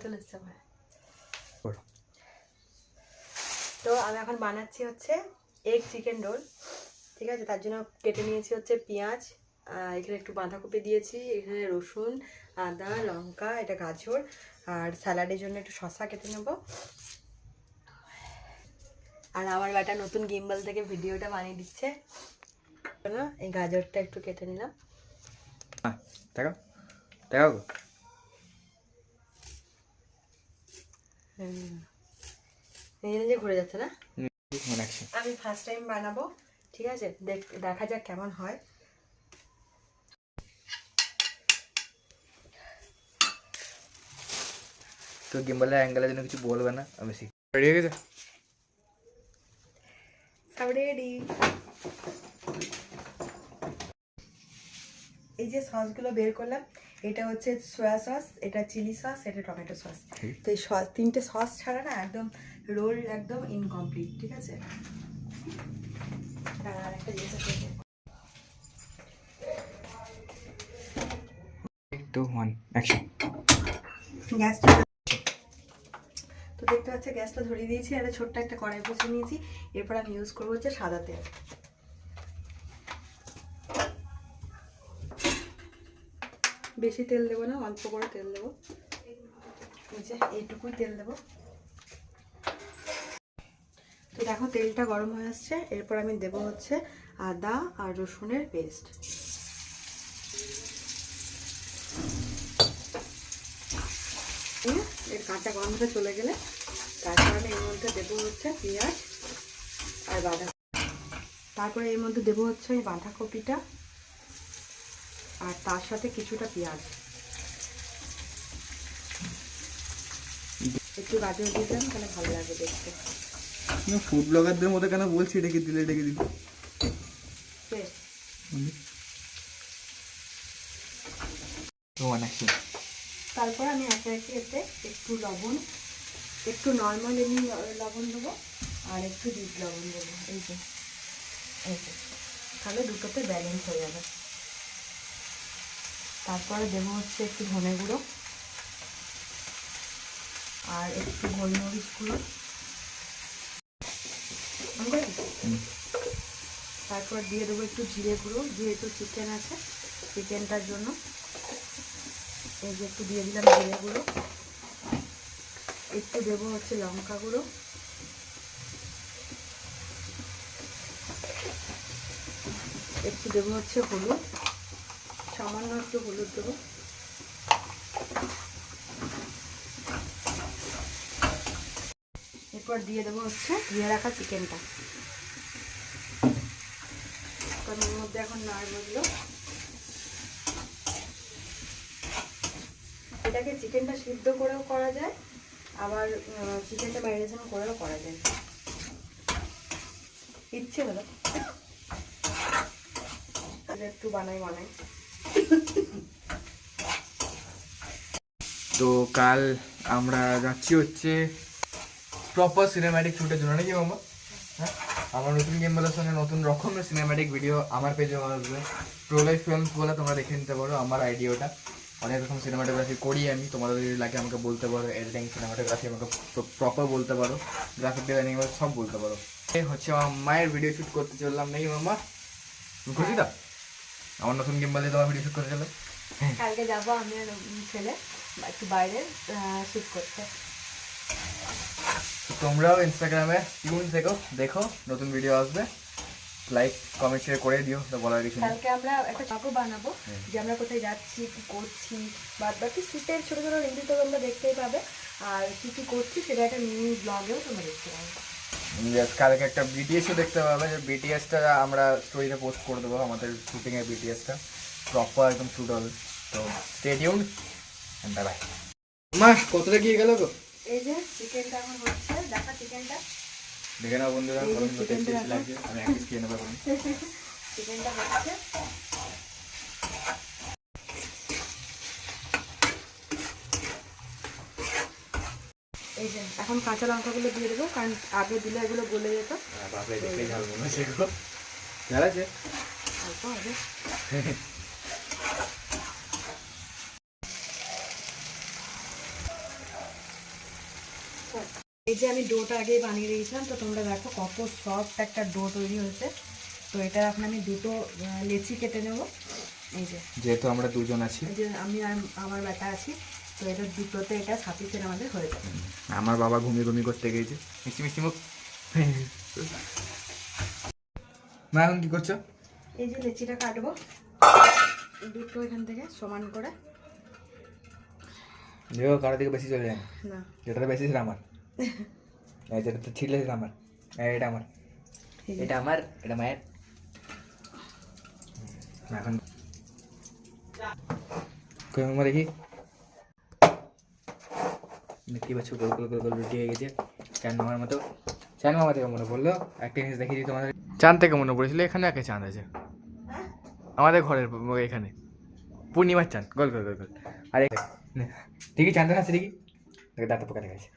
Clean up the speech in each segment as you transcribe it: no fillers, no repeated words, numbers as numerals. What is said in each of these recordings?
চলে এসছে আমার। তো আমি এখন বানাচ্ছি হচ্ছে এগ চিকেন রোল, ঠিক আছে। তার জন্য কেটে নিয়েছি হচ্ছে পেঁয়াজ, এখানে একটু বাঁধাকপি দিয়েছি, এখানে রসুন, আদা, লঙ্কা, এটা গাজর, আর স্যালাডের জন্য একটু শসা কেটে নেব। আর আমার বেটা নতুন গিম্বল থেকে ভিডিওটা বানিয়ে দিচ্ছে। এই গাজরটা একটু কেটে নিলাম। নিজে ঘুরে যাচ্ছে না। আমি ফার্স্ট টাইম বানাবো, ঠিক আছে, দেখা যাক কেমন হয়। তো গিম্বলের অ্যাঙ্গেলের জন্য কিছু বলবে না, আমি রেডি হয়ে গেছে, সব রেডি। এই যে সসগুলো বের করলাম, এটা হচ্ছে সয়া সস, এটা চিলি সস, এটা টমেটো সস। তো এই সস, তিনটে সস ছাড়া না একদম রোল একদম ইনকমপ্লিট, ঠিক আছে। আর একটা জিনিস আছে, গ্যাসটা তো দেখতে পাচ্ছি, গ্যাসটা ধরিয়ে দিয়েছি। আর ছোট্ট একটা কড়াই বসিয়ে নিয়েছি। এরপর আমি ইউজ করবো হচ্ছে সাদা তেল। বেশি তেল দেবো না, অল্প করে তেল দেবো, এইটুকুই তেল দেবো। তো দেখো তেলটা গরম হয়ে আসছে। এরপর আমি দেবো হচ্ছে আদা আর রসুনের পেস্ট। এর কাঁচা গন্ধটা চলে গেলে তারপর আমি এর মধ্যে দেবো হচ্ছে পেঁয়াজ আর বাঁধাকপি। তারপরে এর মধ্যে দেবো হচ্ছে এই বাঁধাকপিটা, আর তার সাথে কিছুটা পেঁয়াজ, একটু গাজর দিয়ে দিলাম, তাহলে ভালো লাগে দেখতে। ফুড ব্লগারদের মধ্যে কেন বলছি ডেকে দিলে তারপর আমি একে একে এতে একটু লবণ, একটু নর্মাল এমনি লবণ দেবো, আর একটু বিট লবণ দেবো। এই যে তাহলে দুটোতে ব্যালেন্স হয়ে যাবে। তারপরে দেবো হচ্ছে একটু ধনে গুঁড়ো আর একটু গোলমরিচ গুঁড়ো। তারপর দিয়ে দেবো একটু জিরে গুঁড়ো, যেহেতু চিকেন আছে চিকেনটার জন্য। এই যে একটু দিয়ে দিলাম জিরে গুঁড়ো, একটু দেবো হচ্ছে লঙ্কা গুঁড়ো, একটু দেবো হচ্ছে হলুদ, সামান্য একটু হলুদ দেবো। এরপর দিয়ে দেবো হচ্ছে ধুয়ে রাখা চিকেনটা। এর মধ্যে এখন নাড়বো। এটাকে চিকেনটা সিদ্ধ করেও করা যায়, আবার চিকেনটা ম্যারিনেশন করেও করা যায়, ইচ্ছে হলো একটু বানাই। তো কাল আমরা যাচ্ছি হচ্ছে প্রপার সিনেম্যাটিক শ্যুটের জন্য, নাকি মামা? হ্যাঁ, আমার নতুন গিম্বলের সঙ্গে নতুন রকমের সিনেম্যাটিক ভিডিও আমার পেজে আসবে। প্রো লাইফ ফিল্মস বলে তোমরা দেখে নিতে পারো আমার আইডিয়াটা। অনেক রকম সিনেমাটোগ্রাফি করি আমি, তোমাদের যদি লাগে আমাকে বলতে পারো, এডিটিং সিনেমাটোগ্রাফি আমাকে প্রপার বলতে পারো, গ্রাফিক ডিজাইনিং সব বলতে পারো। এই হচ্ছে আমার মায়ের ভিডিও শ্যুট করতে চললাম, নাকি মামা? খুশি তো আমার নতুন গিম্বল দিয়ে তোমার ভিডিও শ্যুট করতে চললাম? কালকে যাবো আমি আর ছেলে একটু বাইরে শ্যুট করতে। তোমরাও ইনস্টাগ্রামে টিউন থেকো, দেখো নতুন ভিডিও আসবে, লাইক কমেন্ট শেয়ার করে দিও। তো বলার কিছু নেই। কালকে আমরা একটা চাকু বানাবো যে আমরা কোথায় যাচ্ছি, কি করছি, বাদ বাকি শ্যুটের ছোটো ছোটো রিভিউ তো তোমরা দেখতেই পাবে। আর কি কি করছি সেটা একটা মিনি ব্লগেও তোমরা দেখতে পাবে। কালকে একটা বিটিএসও দেখতে পাবে, যে বিটিএসটা আমরা স্টোরিতে পোস্ট করে দেবো, আমাদের শুটিংয়ের বিটিএসটা প্রপার একদম শ্যুট হবে। তো stay tuned and bye bye. মা কতটা গিয়ে গেল গো? এই যে চিকেনটা এখন হচ্ছে, দেখা চিকেনটা দেখে নাও বন্ধুরা, কত টেস্টি লাগছে। আমি এক পিস খেয়ে নেবো এখন। চিকেনটা হচ্ছে। এই যে এখন কাঁচা লঙ্কাগুলো দিয়ে দেবো, কারণ আগে দিলে এগুলো গলে যেত। বাপরে দেখে ঝাল মনে হচ্ছে গো, ঝাল আছে অল্প হবে। যে আমি ডোটা আগেই বানিয়ে দিয়েছিলাম, তো তোমরা দেখো কত সফট একটা ডো তৈরি হয়েছে। তো এটা এখন আমি দুটো লেচি কেটে নেব। এই যে যেহেতু আমরা দুজন আছি, এই যে আমি আর আমার বেটা আছি, তো এটা দুটোতে এটা সাফিসিয়েন্ট আমাদের হয়ে যাবে। আমার বাবা ঘুমিয়ে করতে গিয়েছে, মিষ্টি মিষ্টি মুখ। মা এখন কি করছো? এই যে লেচিটা কাটবো দুটো এখান থেকে সমান করে। দেখো কারো দিকে বেশি চলে যায় না, যেটাতে বেশি সেটা আমার, যেটাতে ছিলে সেটা আমার, এটা আমার, এটা আমার, এটা মায়ের। এখন কই দেখি, দেখতে পাচ্ছ গোল গোল গোল গোল রুটি হয়ে গেছে চাঁদ মামার মতো। চাঁদ মামা থেকে মনে পড়লো একটা জিনিস দেখিয়ে দিই তোমাদের। চাঁদ থেকে মনে পড়েছিল এখানে একটা চাঁদ আছে আমাদের ঘরের এখানে, পূর্ণিমার চাঁদ, গোল গোল গোল গোল। আর দেখি চাঁদের হাসি দেখি, দাঁত পোকা দেখা গেছে।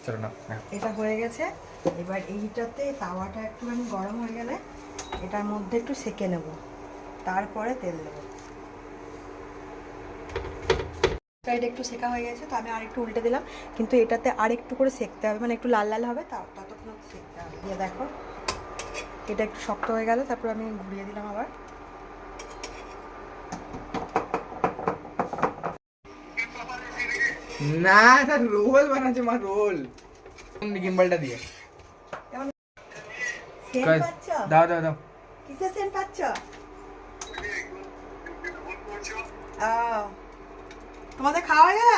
চলো না, এটা হয়ে গেছে। এবার এইটাতে তাওয়াটা একটুখানি গরম হয়ে গেলে এটার মধ্যে একটু সেঁকে নেব, তারপরে তেল দেবো। এটা একটু সেঁকা হয়ে গেছে, তো আমি আরেকটু উল্টে দিলাম, কিন্তু এটাতে আরেকটু করে সেঁকতে হবে, মানে একটু লাল লাল হবে, ততক্ষণ সেঁকতে হবে। দিয়ে দেখো এটা একটু শক্ত হয়ে গেল, তারপর আমি ঘুরিয়ে দিলাম আবার। না এটা রোল বানাচ্ছে মা, রোল গিম্বলটা দিয়ে। সেন্ট পাচ্ছ? দাও দাও দাও। কিসের সেন্ট পাচ্ছ? তোমাদের খাওয়া হয়ে গেল?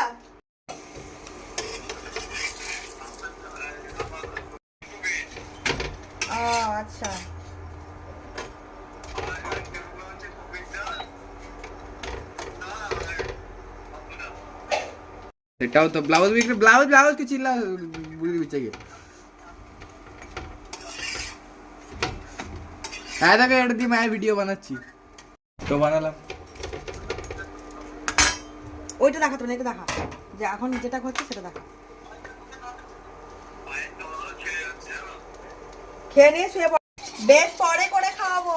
আচ্ছা, এটাও তো ব্লাউজ বিক্রি, ব্লাউজ ব্লাউজ কি চিল্লা বুঝতে দিচ্ছে কি? হ্যাঁ দেখো এটা দিয়ে মায়ের ভিডিও বানাচ্ছি, তো বানালাম। ওইটা দেখা, তুমি এটা দেখা, যে এখন যেটা হচ্ছে সেটা দেখা। খেয়ে নিয়ে শুয়ে পড়, বেশ পরে করে খাওয়াবো।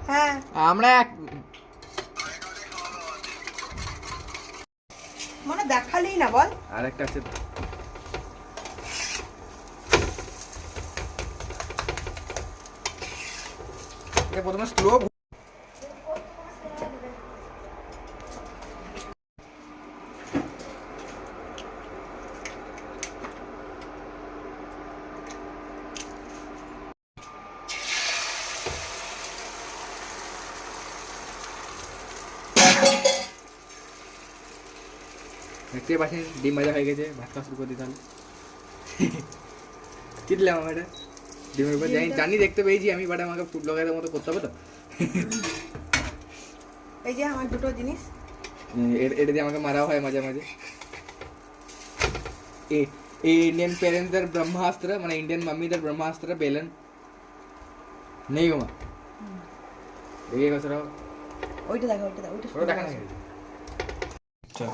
হ্যাঁ আমরা মানে দেখালেই না, বল। আর একটা আছে, এটা প্রথমে স্লো। দেখতে পাচ্ছেন ডিম ভাজা হয়ে গেছে, ভাত খাওয়া শুরু করে দিই তাহলে। চিনলাম আমার এটা ডিমের উপর জানি দেখতে পেয়েছি আমি, বাট আমাকে ফুড ব্লগারের মতো করতে হবে তো। এই যে আমার দুটো জিনিস, এটা দিয়ে আমাকে মারাও হয় মাঝে মাঝে। इंडियन पेरेंट्सদের ব্রহ্মাস্ত্র, মানে ইন্ডিয়ান মাম্মিদের ব্রহ্মাস্ত্র বেলন নেই গো মা। দেখে গেছে রাও, ওইটা দেখা, ওইটা দেখা, ওটা দেখা না। চল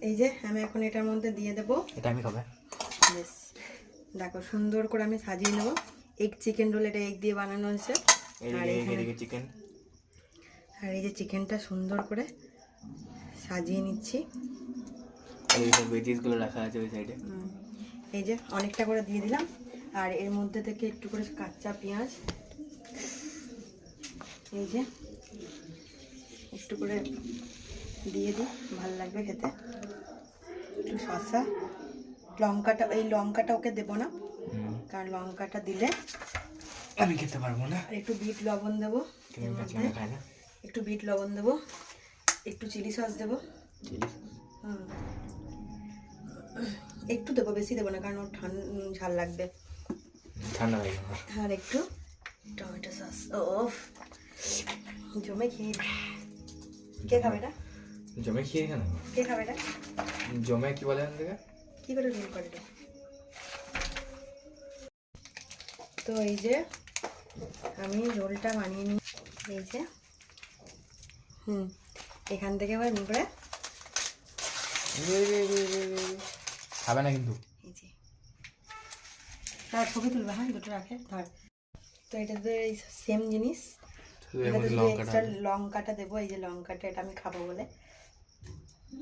এই যে আমি এখন এটার মধ্যে দিয়ে দেবো। এটা আমি খাবে। বেশ দেখো সুন্দর করে আমি সাজিয়ে নেবো। এগ চিকেন রোল, এটা এগ দিয়ে বানানো হয়েছে। এদিকে চিকেন, আর এই যে চিকেনটা সুন্দর করে সাজিয়ে নিচ্ছি। এই সব ভেজিসগুলো রাখা আছে ওই সাইডে। এই যে অনেকটা করে দিয়ে দিলাম, আর এর মধ্যে থেকে একটু করে কাঁচা পেঁয়াজ, এই যে একটু করে দিয়ে দিই, ভালো লাগবে খেতে। একটু শসা, লঙ্কাটা, এই লঙ্কাটা ওকে দেবো না, কারণ লঙ্কাটা দিলে আমি খেতে পারবো না। আর একটু বিট লবণ দেবো এর মধ্যে, একটু বিট লবণ দেবো, একটু চিলি সস দেবো, একটু দেবো, বেশি দেবো না, কারণ ওর ঝাল লাগবে, ঠান্ডা লাগে। আর একটু টমেটো সস। ওফ, জমে খেয়ে। কে খাবে এটা? জমে খেয়ে কেন? কে খাবে এটা? জমে কি বলে দেখে কি করে রোল করে এটা? তো এই যে আমি রোলটা বানিয়ে নিই, এই যে এখান থেকে আবার নি করে খাবে না কিন্তু। এই যে তারা ছবি তুলবে, হ্যাঁ দুটো রাখে ধর। তো এটাতে সেম জিনিস, শুধু এর এটাতে মধ্যে শুধু লঙ্কাটা এক্সট্রা লঙ্কাটা দেবো। এই যে লঙ্কাটা, এটা আমি খাবো বলে।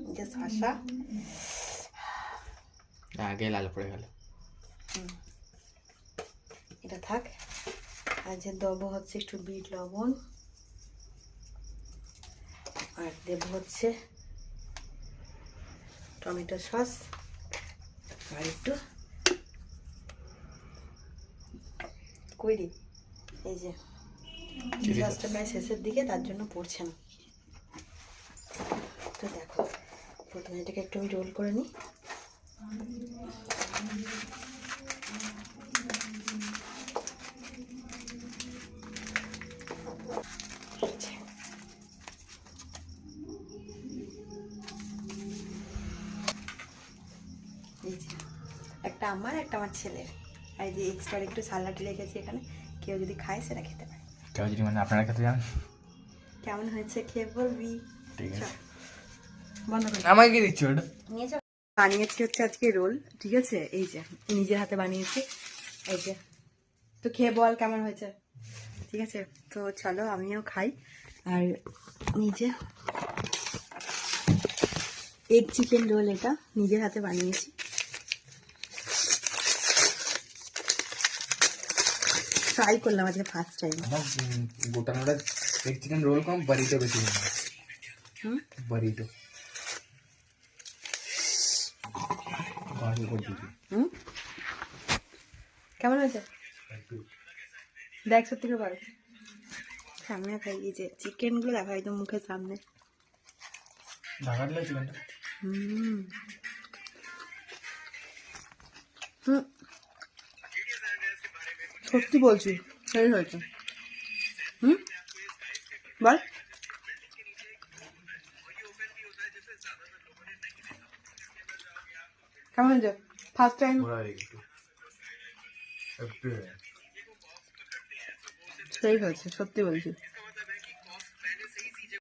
এই যে শসা, আগে লাল পড়ে গেল। এটা থাক। আর যে দেবো হচ্ছে একটু বিট লবণ, আর দেবো হচ্ছে টমেটো সস, আর একটু কুইরি। এই যে চিলি সসটা প্রায় শেষের দিকে, তার জন্য পড়ছে না। তো দেখো, প্রথমে এটাকে একটু আমি রোল করে নিই। এই যে একটা আমার, একটা আমার ছেলের। আর এই যে এক্সট্রা একটু সালাড রেখেছি এখানে, কেউ যদি খায় সেটা খেতে পারে। কেউ যদি মানে আপনারা খেতে যান, কেমন হয়েছে খেয়ে বলবি। ঠিক আছে। চল, বন্ধ করে আমাকে কি দিচ্ছ ওটা? নিয়ে যাও। বানিয়েছি হচ্ছে আজকে রোল, ঠিক আছে? এই যে নিজের হাতে বানিয়েছি। এই যে, তো খেয়ে বল কেমন হয়েছে, ঠিক আছে? তো চলো আমিও খাই। আর নিজে এগ চিকেন রোল, এটা নিজের হাতে বানিয়েছি। ট্রাই করলাম আজকে ফার্স্ট টাইম। আমার গোটা নোটা এগ চিকেন রোল কম, বারিটো বেশি মনে হয়। বারিটো কেমন হয়েছে দেখ, সত্যি করে বল। সামনে খাই, এই যে চিকেনগুলো দেখা একদম মুখের সামনে। ঢাকা দিলে চিকেনটা হুম হুম, সত্যি বলছি, সেই হয়েছে। বল কেমন হয়েছে ফার্স্ট টাইম? সেই হয়েছে, সত্যি বলছি।